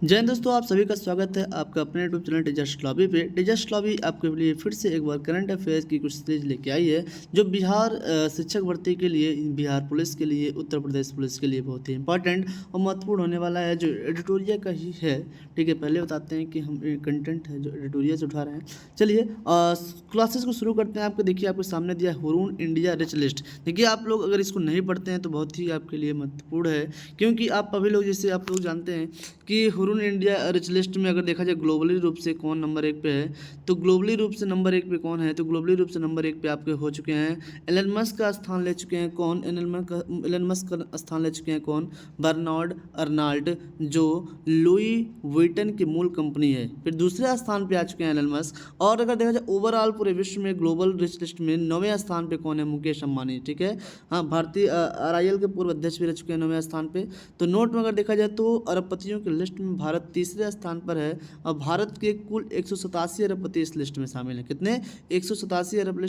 जय हिंद दोस्तों, आप सभी का स्वागत है आपका अपने यूट्यूब चैनल टीचर्स लॉबी पे। टीचर्स लॉबी आपके लिए फिर से एक बार करंट अफेयर्स की कुछ सीरीज लेके आई है जो बिहार शिक्षक भर्ती के लिए, बिहार पुलिस के लिए, उत्तर प्रदेश पुलिस के लिए बहुत ही इंपॉर्टेंट और महत्वपूर्ण होने वाला है, जो एडिटोरियल का ही है। ठीक है, पहले बताते हैं कि हम कंटेंट है जो एडिटोरियल से उठा रहे हैं। चलिए क्लासेस को शुरू करते हैं। आपको देखिए, आपके सामने दिया है हुरून इंडिया रिच लिस्ट। देखिए, आप लोग अगर इसको नहीं पढ़ते हैं तो बहुत ही आपके लिए महत्वपूर्ण है, क्योंकि आप सभी लोग, जैसे आप लोग जानते हैं कि हुरून इंडिया रिच लिस्ट में अगर देखा जाए ग्लोबली रूप से कौन नंबर 1 पे है, तो ग्लोबली रूप से नंबर 1 पे कौन है, तो ग्लोबली रूप से नंबर 1 पे आपके हो चुके हैं एलन मस्क का स्थान ले चुके हैं कौन, एलन मस्क का स्थान ले चुके हैं कौन, बर्नार्ड अर्नाल्ड, जो लुई विटन की मूल कंपनी है। फिर दूसरे स्थान पे आ चुके हैं एलन मस्क। और अगर देखा जाए ओवरऑल पूरे विश्व में ग्लोबल रिच लिस्ट में 9वें स्थान पे कौन है, मुकेश अंबानी। ठीक है, हाँ, भारतीय RIL के पूर्व अध्यक्ष भी रह चुके हैं 9वें स्थान पे। तो नोट में अगर देखा जाए तो अरबपतियों की लिस्ट में भारत तीसरे स्थान पर है और भारत के कुल 187 अरबपति इस लिस्ट में शामिल है। कितने? 187 अरब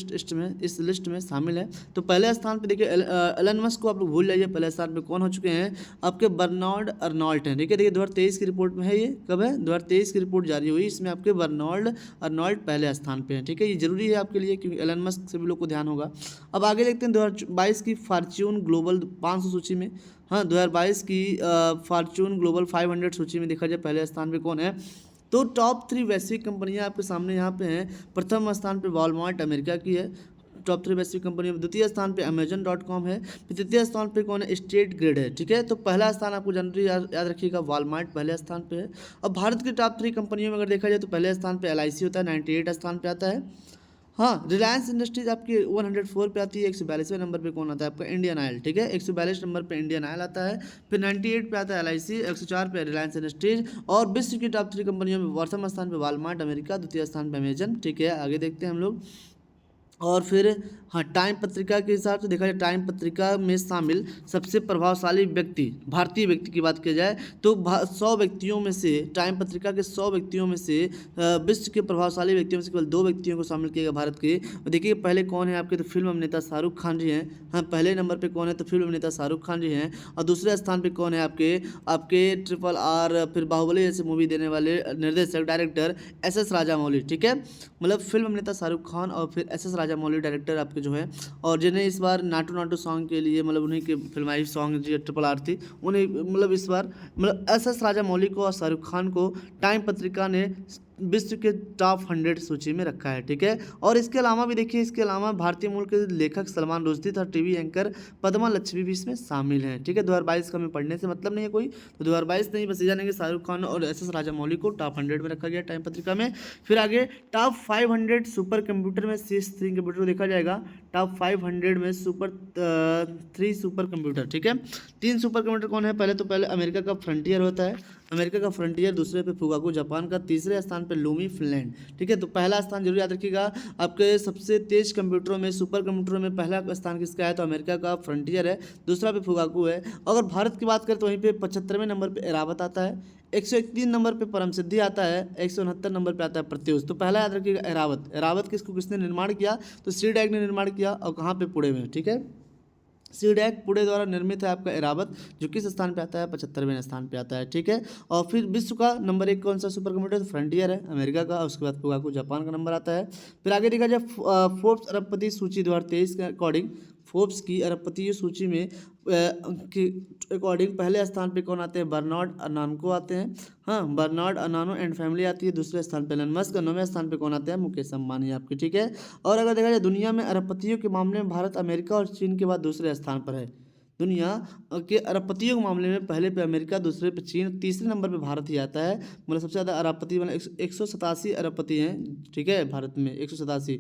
इस लिस्ट में शामिल है। तो पहले स्थान पे देखिए एलन मस्क को आप लोग भूल जाइए, पहले स्थान पे कौन हो चुके हैं, आपके बर्नार्ड अर्नॉल्ट हैं। देखिए 2023 की रिपोर्ट में है, ये कब है, 2023 की रिपोर्ट जारी हुई, इसमें आपके बर्नार्ड अर्नॉल्ट पहले स्थान पे हैं। ठीक है, ये जरूरी है आपके लिए क्योंकि एलन मस्क सभी लोग को ध्यान होगा। अब आगे देखते हैं 2022 की फॉर्च्यून ग्लोबल 500 सूची में। हाँ, 2022 की फॉर्च्यून ग्लोबल 500 सूची में देखा जाए पहले स्थान पे कौन है, तो टॉप 3 वैश्विक कंपनियां आपके सामने यहाँ पे हैं। प्रथम स्थान पे वॉलमार्ट अमेरिका की है, टॉप 3 वैश्विक कंपनी में। द्वितीय स्थान पे Amazon.com है। फिर तृतीय स्थान पे कौन है, स्टेट ग्रिड है। ठीक है, तो पहला स्थान आपको जनरली याद रखिएगा, वॉलमार्ट पहले स्थान पे है। अब भारत की टॉप 3 कंपनियों में अगर देखा जाए तो पहले स्थान पे LIC होता है, 98 स्थान पे आता है। हाँ, रिलायंस इंडस्ट्रीज आपकी 104 पे आती है। 142वें नंबर पे कौन आता है, आपका इंडियन ऑयल। ठीक है, 142 नंबर पे इंडियन ऑयल आता है। फिर 98 पे आता है LIC, 104 पे रिलायंस इंडस्ट्रीज। और विश्व की टॉप 3 कंपनियों में प्रथम स्थान पे वॉलमार्ट अमेरिका, द्वितीय स्थान पे अमेजन। ठीक है, आगे देखते हैं हम लोग। और फिर हाँ, टाइम पत्रिका के हिसाब से देखा जाए, टाइम पत्रिका में शामिल सबसे प्रभावशाली व्यक्ति, भारतीय व्यक्ति की बात की जाए तो 100 व्यक्तियों में से, टाइम पत्रिका के 100 व्यक्तियों में से विश्व के प्रभावशाली व्यक्तियों में से केवल 2 व्यक्तियों को शामिल किया गया भारत के। और देखिए पहले कौन है आपके, तो फिल्म अभिनेता शाहरुख खान जी हैं। हाँ, पहले नंबर पे कौन है, तो फिल्म अभिनेता शाहरुख खान जी हैं। और दूसरे स्थान पे कौन है, आपके आपके RRR, फिर बाहुबली जैसे मूवी देने वाले निर्देशक डायरेक्टर SS राजामौली। ठीक है, मतलब फिल्म अभिनेता शाहरुख खान और फिर SS राजामौली डायरेक्टर आपके जो है, और जिन्हें इस बार नाटू नाटू सॉन्ग के लिए, मतलब उन्हीं के फिल्माई सॉन्ग जो RRR थी, उन्हें मतलब इस बार मतलब SS राजामौली को और शाहरुख खान को टाइम पत्रिका ने विश्व के टॉप 100 सूची में रखा है। ठीक है, और इसके अलावा भी देखिए, इसके अलावा भारतीय मूल के लेखक सलमान रुश्दी तथा टीवी एंकर पद्मा लक्ष्मी भी इसमें शामिल हैं। ठीक है, 2022 का हमें पढ़ने से मतलब नहीं है कोई, तो 2022 नहीं, बस ये जानेंगे शाहरुख खान और SS राजामौली को टॉप 100 में रखा गया टाइम पत्रिका में। फिर आगे टॉप 500 सुपर कंप्यूटर में शीर्ष 3 कंप्यूटर देखा जाएगा। टॉप 500 में सुपर 3 सुपर कंप्यूटर। ठीक है, 3 सुपर कंप्यूटर कौन है, पहले अमेरिका का फ्रंटियर होता है, अमेरिका का फ्रंटियर, दूसरे पे फुगाकू जापान का, तीसरे स्थान पे लूमी फिनलैंड। ठीक है, तो पहला स्थान जरूर याद रखिएगा, आपके सबसे तेज कंप्यूटरों में, सुपर कंप्यूटरों में पहला स्थान किसका है, तो अमेरिका का फ्रंटियर है, दूसरा पे फुगाकू है। अगर भारत की बात करें तो वहीं पे 75वें नंबर पे एरावत आता है, 131 नंबर पे परम सिद्धि आता है, 169 नंबर पे आता है प्रत्युष। तो पहला याद रखिएगा एरावत। एरावत किसने निर्माण किया, तो सीडैक ने निर्माण किया, और कहाँ पे, पुणे में। ठीक है, सीडैक पुणे द्वारा निर्मित है आपका एरावत, जो किस स्थान पे आता है, 75वें स्थान पे आता है। ठीक है, और फिर विश्व का नंबर 1 कौन सा सुपर कंप्यूटर, तो फ्रंटियर है अमेरिका का, उसके बाद फुगाकू जापान का नंबर आता है। फिर आगे देखा जाए फोर्ब्स अरबपति सूची 2023 के अकॉर्डिंग, फोर्ब्स की अरबपति सूची में के अकॉर्डिंग पहले स्थान पे कौन आते हैं, बर्नार्ड अर्नान्को आते हैं। हाँ, बर्नार्ड अर्नानो एंड फैमिली आती है। दूसरे स्थान पे एलन मस्क, 9वें स्थान पे कौन आते हैं, मुकेश अंबानी आपके। ठीक है, और अगर देखा जाए दुनिया में अरबपतियों के मामले में भारत अमेरिका और चीन के बाद दूसरे स्थान पर है। दुनिया के अरबपतियों के मामले में पहले पे अमेरिका, दूसरे पे चीन, तीसरे नंबर पे भारत ही आता है। मतलब सबसे ज़्यादा अरबपति, मतलब 187 अरबपति हैं। ठीक है, भारत में 187।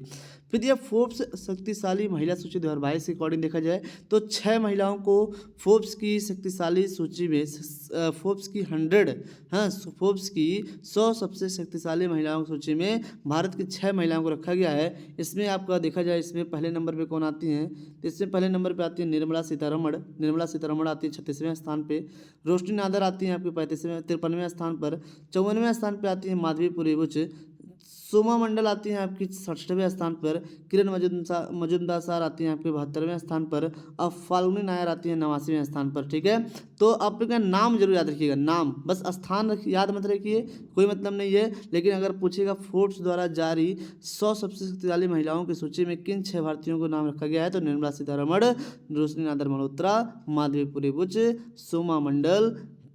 फिर यह फोर्ब्स शक्तिशाली महिला सूची 2022 के अकॉर्डिंग देखा जाए तो 6 महिलाओं को फोर्ब्स की शक्तिशाली सूची में, फोर्ब्स की 100, हाँ, फोर्ब्स की 100 सबसे शक्तिशाली महिलाओं की सूची में भारत की 6 महिलाओं को रखा गया है। इसमें आपका देखा जाए, इसमें पहले नंबर पे कौन आती हैं, तो इसमें पहले नंबर पे आती है निर्मला सीतारमण। निर्मला सीतारमण आती है 36वें स्थान पे। रोशनी नादर आती है आपके 53वें 53वें स्थान पर। 54वें स्थान पे आती है माधवी पुरी बुच। सोमा मंडल आती हैं आपकी 67वें स्थान पर, किरण मजूमदार सर आती हैं आपके 72वें स्थान पर, अब फाल्गुनी नायर आती है 89वें स्थान पर। ठीक है, तो आप लोग का नाम जरूर याद रखिएगा, नाम बस, स्थान याद मत रखिए, कोई मतलब नहीं है। लेकिन अगर पूछेगा फोर्ब्स द्वारा जारी 100 सबसे शक्तिशाली महिलाओं की सूची में किन 6 भारतीयों को नाम रखा गया है, तो निर्मला सीतारमण, रोशनी नादर मल्होत्रा, माधवीपुरी बुच, सोमा मंडल,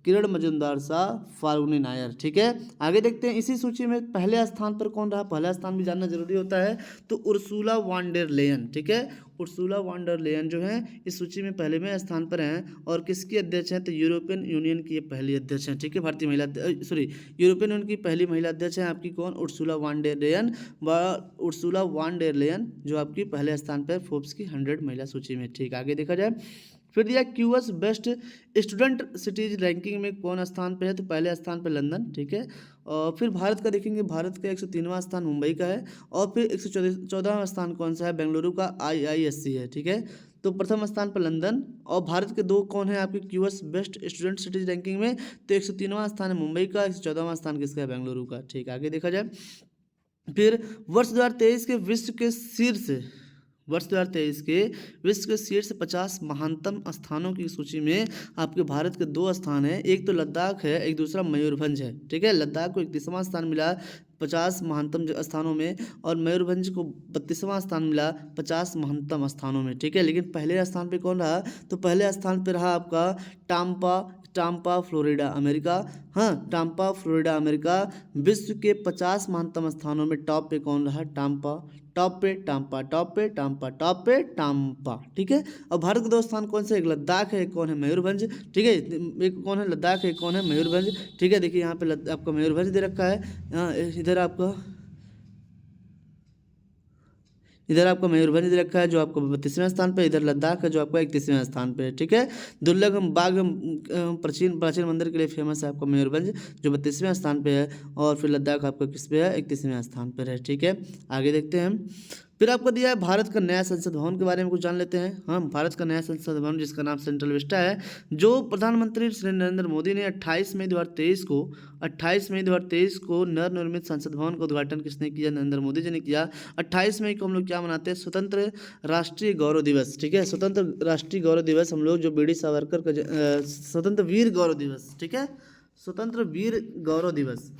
किरण मजूमदार शाह, फाल्गुनी नायर। ठीक है, आगे देखते हैं इसी सूची में पहले स्थान पर कौन रहा, पहला स्थान भी जानना जरूरी होता है, तो उर्सुला वॉन डेर लेयन। ठीक है, उर्सुला वॉन डेर लेयन जो है इस सूची में पहले में स्थान पर हैं, और किसकी अध्यक्ष हैं, तो यूरोपियन यूनियन की ये पहली अध्यक्ष हैं। ठीक है, भारतीय महिला यूरोपियन यूनियन की पहली महिला अध्यक्ष हैं आपकी कौन, Ursula von der Leyen, Ursula von der Leyen जो आपकी पहले स्थान पर फोर्ब्स की 100 महिला सूची में। ठीक, आगे देखा जाए, फिर दिया QS best student cities ranking में कौन स्थान पे है, तो पहले स्थान पे लंदन। ठीक है, और फिर भारत का देखेंगे, भारत का 103वां स्थान मुंबई का है, और फिर 114वां स्थान कौन सा है, बेंगलुरु का IISc है। ठीक है, तो प्रथम स्थान पर लंदन, और भारत के 2 कौन है आपके QS best student cities ranking में, तो 103वां स्थान है मुंबई का, 114वां स्थान किसका है, बेंगलुरु का। ठीक, आगे देखा जाए, फिर वर्ष 2023 के विश्व के शीर्ष वर्ष 2023 के विश्व के शीर्ष 50 महानतम स्थानों की सूची में आपके भारत के 2 स्थान हैं, एक तो लद्दाख है, एक दूसरा मयूरभंज है। ठीक है, लद्दाख को 31वां स्थान मिला 50 महानतम स्थानों में, और मयूरभंज को 32वां स्थान मिला 50 महानतम स्थानों में। ठीक है, लेकिन पहले स्थान पे कौन रहा, तो पहले स्थान पे रहा आपका टाम्पा फ्लोरिडा अमेरिका। हाँ, टाम्पा फ्लोरिडा अमेरिका। विश्व के 50 महानतम स्थानों में टॉप पे कौन रहा, टाम्पा, टॉप पे टाम्पा, टॉप पे टाम्पा, टॉप पे टाम्पा। ठीक है, और भारत के 2 स्थान कौन से, एक लद्दाख है, एक कौन है, मयूरभंज। ठीक है, एक कौन है लद्दाख, एक कौन है, मयूरभंज। ठीक है, देखिए यहाँ पे आपका मयूरभंज दे रखा है, इधर आपका मयूरभंज दे रखा है जो आपको 32वें स्थान पे, इधर लद्दाख है जो आपका 31वें स्थान पे है। ठीक है, दुर्लभ बाघ प्राचीन मंदिर के लिए फेमस है आपका मयूरभंज जो 32वें स्थान पे है, और फिर लद्दाख आपका किस पे है, 31वें स्थान पर है। ठीक है, आगे देखते हैं, फिर आपको दिया है भारत का नया संसद भवन के बारे में कुछ जान लेते हैं। हाँ, भारत का नया संसद भवन जिसका नाम सेंट्रल विस्टा है, जो प्रधानमंत्री श्री नरेंद्र मोदी ने 28 मई 2023 को नवनिर्मित संसद भवन का उद्घाटन किसने किया, नरेंद्र मोदी जी ने किया। 28 मई को हम लोग क्या मनाते हैं, स्वतंत्र राष्ट्रीय गौरव दिवस। ठीक है, स्वतंत्र राष्ट्रीय गौरव दिवस हम लोग जो बीडी सावरकर का स्वतंत्र वीर गौरव दिवस। ठीक है, स्वतंत्र वीर गौरव दिवस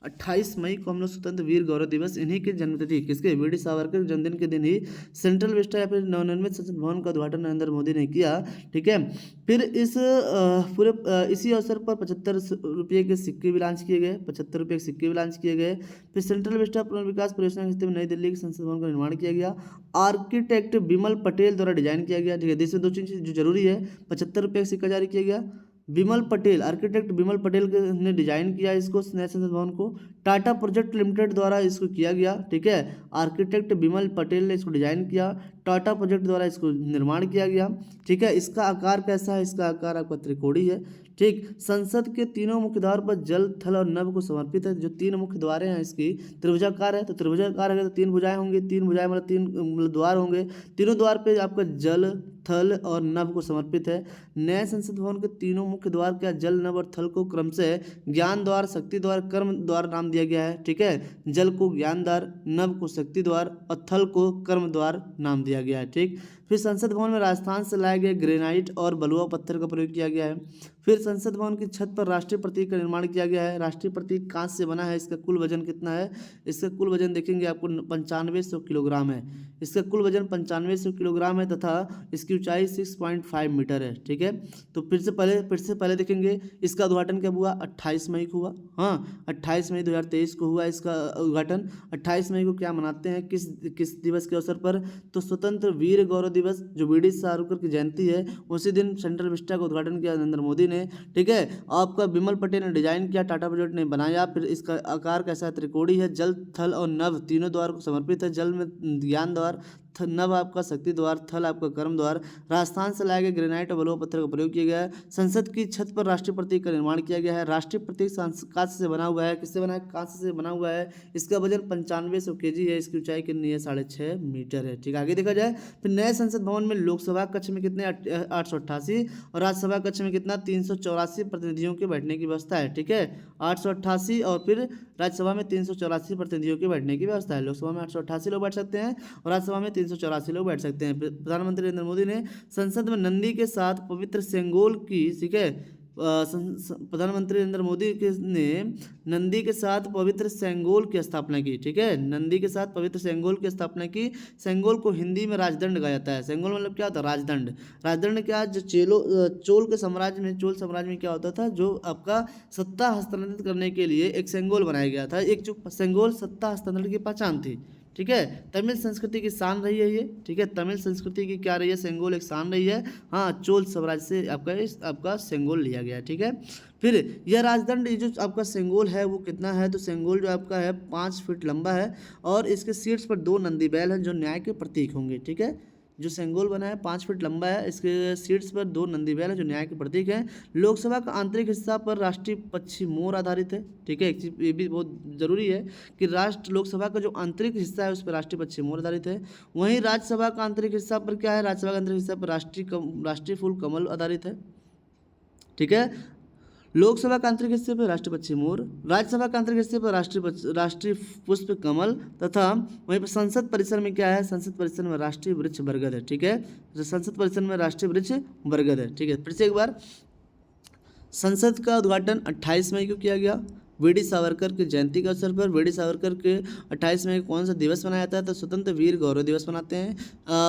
28 मई को हम लोग स्वतंत्र वीर गौरव दिवस, इन्हीं की जन्मतिथि किसके, वीडी सावरकर जन्मदिन के दिन ही सेंट्रल विस्टा या फिर नवनिर्मित संसद भवन का उद्घाटन नरेंद्र मोदी ने किया। ठीक है, फिर इस इसी अवसर पर 75 रुपये के सिक्के भी लॉन्च किए गए, 75 रुपये के सिक्के भी लॉन्च किए गए। फिर सेंट्रल विस्टा पुनर्विकास परियोजना के में नई दिल्ली के संसद भवन का निर्माण किया गया, आर्किटेक्ट बिमल पटेल द्वारा डिजाइन किया गया। ठीक है, इसमें 2 चीज़ जो जरूरी है, 75 रुपये का सिक्का जारी किया गया, बिमल पटेल, आर्किटेक्ट बिमल पटेल ने डिजाइन किया इसको, नए संसद भवन को। टाटा प्रोजेक्ट लिमिटेड द्वारा इसको किया गया। ठीक है, आर्किटेक्ट बिमल पटेल ने इसको डिजाइन किया, टाटा प्रोजेक्ट द्वारा इसको निर्माण किया गया। ठीक है, इसका आकार कैसा है, इसका आकार आपका त्रिकोणी है। ठीक, संसद के तीनों मुख्य द्वार पर जल, थल और नभ को समर्पित है। जो 3 मुख्य द्वारें हैं इसकी त्रिभुजाकार है, तो त्रिभुजाकार है तो 3 भुजाएं होंगी, 3 भुजाएं मतलब 3 द्वार होंगे। तीनों द्वार पे आपका जल, थल और नभ को समर्पित है। नए संसद भवन के तीनों मुख्य द्वार क्या, जल, नभ और थल को क्रमशः ज्ञान द्वार, शक्ति द्वार, कर्म द्वार नाम दिया गया है। ठीक है, जल को ज्ञान द्वार, नभ को शक्ति द्वार और थल को कर्म द्वार नाम दिया गया है। ठीक, फिर संसद भवन में राजस्थान से लाए गए ग्रेनाइट और बलुआ पत्थर का प्रयोग किया गया है। फिर संसद भवन की छत पर राष्ट्रीय प्रतीक का निर्माण किया गया है। राष्ट्रीय प्रतीक कांच से बना है, इसका कुल वजन कितना है, इसका कुल वजन देखेंगे आपको 9500 किलोग्राम है। इसका कुल वजन 9500 किलोग्राम है तथा इसकी ऊंचाई 6.5 मीटर है। ठीक है, तो फिर से पहले देखेंगे इसका उद्घाटन कब हुआ, 28 मई को हुआ। हाँ, 28 मई 2023 को हुआ इसका उद्घाटन। 28 मई को क्या मनाते हैं, किस दिवस के अवसर पर, तो स्वतंत्र वीर गौरव दिवस जो बीडी सावरकर की जयंती है, उसी दिन सेंट्रल विस्टा का उद्घाटन किया नरेंद्र मोदी ने। ठीक है, आपका बिमल पटेल ने डिजाइन किया, टाटा प्रोजेक्ट ने बनाया। फिर इसका आकार कैसा है, त्रिकोणी है, जल, थल और नभ तीनों द्वार को समर्पित है। जल में ज्ञान द्वार, नभ आपका शक्ति द्वार, थल आपका कर्म द्वार, राजस्थान से लाए गए ग्रेनाइट और बलुआ पत्थर का प्रयोग किया गया है। संसद की छत पर राष्ट्रीय प्रतीक का निर्माण किया गया है। राष्ट्रीय प्रतीक कांस्य से बना हुआ है। किससे बना है? कांस्य से बना हुआ है। इसका वजन 9500 kg है। इसकी ऊंचाई कितनी है? 6.5 मीटर है। ठीक है, आगे देखा जाए फिर नए संसद भवन में लोकसभा कक्ष में कितने 888 और राज्यसभा कक्ष में कितना 384 प्रतिनिधियों के बैठने की व्यवस्था है। ठीक है, 888 और फिर राज्यसभा में 384 प्रतिनिधियों के बैठने की व्यवस्था है। लोकसभा में 888 लोग बैठ सकते हैं और राज्यसभा में 384 लोग बैठ सकते हैं। प्रधानमंत्री नरेंद्र मोदी ने संसद में नंदी के साथ पवित्र सेंगोल की, ठीक है, प्रधानमंत्री नरेंद्र मोदी ने नंदी के साथ पवित्र सेंगोल की स्थापना की। ठीक है, नंदी के साथ पवित्र सेंगोल की स्थापना की। सेंगोल को हिंदी में राजदंड कहा जाता है। सेंगोल मतलब क्या होता है? राजदंड। राजदंड क्या? जो चोल के साम्राज्य में, चोल साम्राज्य में क्या होता था, जो आपका सत्ता हस्तांतरित करने के लिए एक सेंगोल बनाया गया था। एक जो सेंगोल सत्ता हस्तांतरण की पहचान थी। ठीक है, तमिल संस्कृति की शान रही है ये। ठीक है, तमिल संस्कृति की क्या रही है? सेंगोल एक शान रही है। हाँ, चोल साम्राज्य से आपका सेंगोल लिया गया है। ठीक है, फिर यह राजदंड, ये जो आपका सेंगोल है वो कितना है? तो सेंगोल जो आपका है 5 फीट लंबा है और इसके शीर्ष पर 2 नंदी बैल हैं जो न्याय के प्रतीक होंगे। ठीक है, जो सेंगोल बना है 5 फीट लंबा है, इसके शीर्ष पर 2 नंदी बैल हैं जो न्याय के प्रतीक हैं। लोकसभा का आंतरिक हिस्सा पर राष्ट्रीय पक्षी मोर आधारित है। ठीक है, एक चीज ये भी बहुत जरूरी है कि लोकसभा का जो आंतरिक हिस्सा है उस पर राष्ट्रीय पक्षी मोर आधारित है। वहीं राज्यसभा का आंतरिक हिस्सा पर क्या है? राज्यसभा का आंतरिक हिस्सा पर राष्ट्रीय फूल कमल आधारित है। ठीक है, लोकसभा के आंतरिक हिस्से पर राष्ट्रीय पक्षी मोर, राज्यसभा के आंतरिक हिस्से पर राष्ट्रीय पुष्प कमल तथा वहीं पर संसद परिसर में क्या है? संसद परिसर में राष्ट्रीय वृक्ष बरगद है। ठीक है, तो संसद परिसर में राष्ट्रीय वृक्ष बरगद है। ठीक है, फिर से एक बार, संसद का उद्घाटन 28 मई को किया गया। वीडी सावरकर की जयंती के अवसर पर। वीडी सावरकर के 28 मई को कौन सा दिवस मनाया जाता है? तो स्वतंत्र वीर गौरव दिवस मनाते हैं।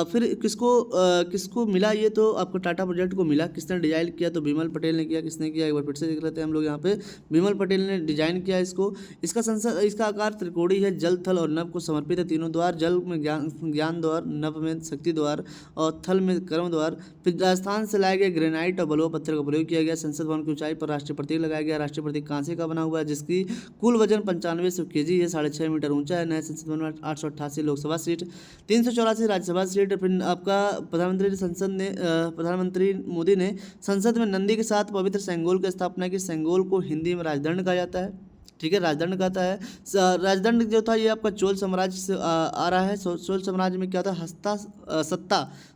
फिर किसको मिला ये? तो आपको टाटा प्रोजेक्ट को मिला। किसने डिजाइन किया? तो बिमल पटेल ने किया। किसने किया? एक बार फिर से देख लेते हैं हम लोग यहाँ पे। बिमल पटेल ने डिजाइन किया इसको। इसका आकार त्रिकोणीय है। जल, थल और नभ को समर्पित है तीनों द्वार। जल में ज्ञान द्वार, नभ में शक्ति द्वार और थल में कर्म द्वार। फिर राजस्थान से लाए गए ग्रेनाइट और बलुआ पत्थर का प्रयोग किया गया। संसद भवन की ऊंचाई पर राष्ट्रीय प्रतीक लगाया गया। राष्ट्रीय प्रतीक कांसे का बना हुआ है जिसकी कुल वजन 9500 kg है। 6.5 मीटर ऊंचा है। नए संसद भवन में 888 लोकसभा सीट, 384 राज्यसभा सीट। फिर आपका प्रधानमंत्री मोदी ने संसद में नंदी के साथ पवित्र सेंगोल की स्थापना की। सेंगोल को हिंदी में राजदंड कहा जाता है। ठीक है, राजदंड कहता है। राजदंड जो था ये आपका चोल साम्राज्य से आ रहा है। चोल साम्राज्य में क्या था?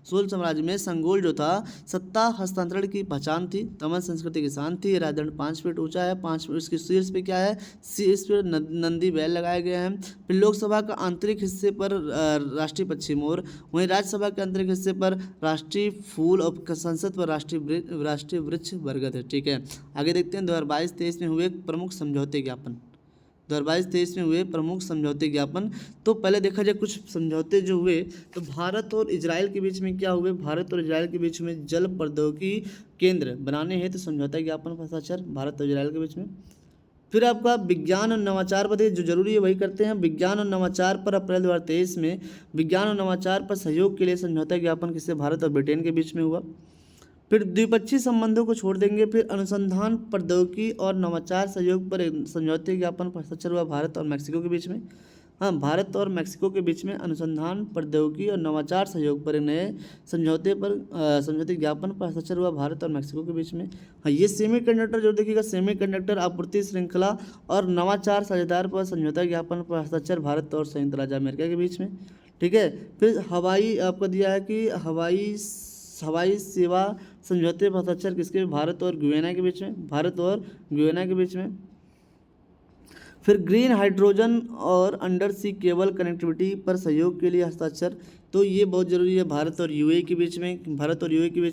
चोल साम्राज्य में संगोल जो था सत्ता हस्तांतरण की पहचान थी, तमिल संस्कृति की शान थी। राजदंड 5 फीट ऊंचा है। 5 फीट इसके शीर्ष पे क्या है? शीर्ष पे नंदी बैल लगाए गए हैं। फिर लोकसभा का आंतरिक हिस्से पर राष्ट्रीय पक्षी मोर, वहीं राज्यसभा के आंतरिक हिस्से पर राष्ट्रीय फूल और संसद पर राष्ट्रीय वृक्ष बरगद है। ठीक है, आगे देखते हैं 2022-23 में हुए प्रमुख समझौते ज्ञापन। 2022-23 में हुए प्रमुख समझौते ज्ञापन। तो पहले देखा जाए कुछ समझौते जो हुए, तो भारत और इजराइल के बीच में क्या हुए? भारत और इजराइल के बीच में जल प्रौद्योगिकी केंद्र बनाने हेतु समझौता ज्ञापन पर हस्ताक्षर भारत और इजराइल के बीच में। फिर आपका विज्ञान और नवाचार पर, जो जरूरी है वही करते हैं। विज्ञान और नवाचार पर अप्रैल 2023 में विज्ञान और नवाचार पर सहयोग के लिए समझौता ज्ञापन किससे? भारत और ब्रिटेन के बीच में हुआ। फिर द्विपक्षीय संबंधों को छोड़ देंगे। फिर अनुसंधान, प्रौद्योगिकी और नवाचार सहयोग पर एक समझौते ज्ञापन पर हस्ताक्षर हुआ भारत और मैक्सिको के बीच में। हाँ, भारत और मैक्सिको के बीच में अनुसंधान, प्रौद्योगिकी और नवाचार सहयोग पर नए समझौते ज्ञापन पर हस्ताक्षर हुआ भारत और मैक्सिको के बीच में। हाँ, ये सेमीकंडक्टर जो देखिएगा, सेमीकंडक्टर आपूर्ति श्रृंखला और नवाचार साझेदार पर समझौता ज्ञापन पर हस्ताक्षर भारत और संयुक्त राज्य अमेरिका के बीच में। ठीक है, फिर हवाई आपको दिया है कि हवाई सेवा समझौते पर हस्ताक्षर किसके? भारत और गुयाना के बीच में। भारत और गुयाना के बीच में। फिर ग्रीन हाइड्रोजन और अंडर सी केबल कनेक्टिविटी पर सहयोग के लिए हस्ताक्षर। तो ये बहुत जरूरी है। भारत और यूएई के बीच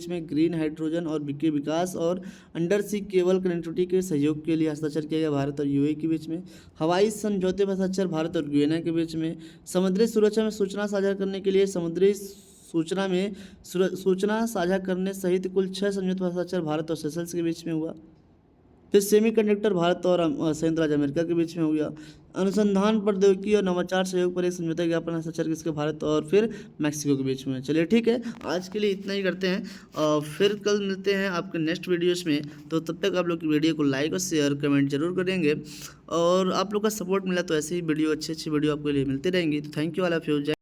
में ग्रीन हाइड्रोजन और के विकास और अंडर सी केबल कनेक्टिविटी के सहयोग के लिए हस्ताक्षर किया गया भारत और यूएई के बीच में। हवाई समझौते पर हस्ताक्षर भारत और गुयाना के बीच में। समुद्री सुरक्षा में सूचना साझा करने के लिए समुद्री सूचना साझा करने सहित कुल 6 समझौते पर हस्ताक्षर भारत और सेशल्स के बीच में हुआ। फिर सेमीकंडक्टर भारत और संयुक्त राज्य अमेरिका के बीच में हो गया। अनुसंधान, प्रौद्योगिकी और नवाचार सहयोग पर एक समझौता ज्ञापन हस्ताक्षर किसके? भारत और फिर मैक्सिको के बीच में। चलिए ठीक है, आज के लिए इतना ही करते हैं और फिर कल मिलते हैं आपके नेक्स्ट वीडियोस में। तो तब तक आप लोग की वीडियो को लाइक और शेयर कमेंट जरूर करेंगे और आप लोग का सपोर्ट मिला तो ऐसे ही अच्छी वीडियो आपके लिए मिलती रहेंगी। तो thank you all of you.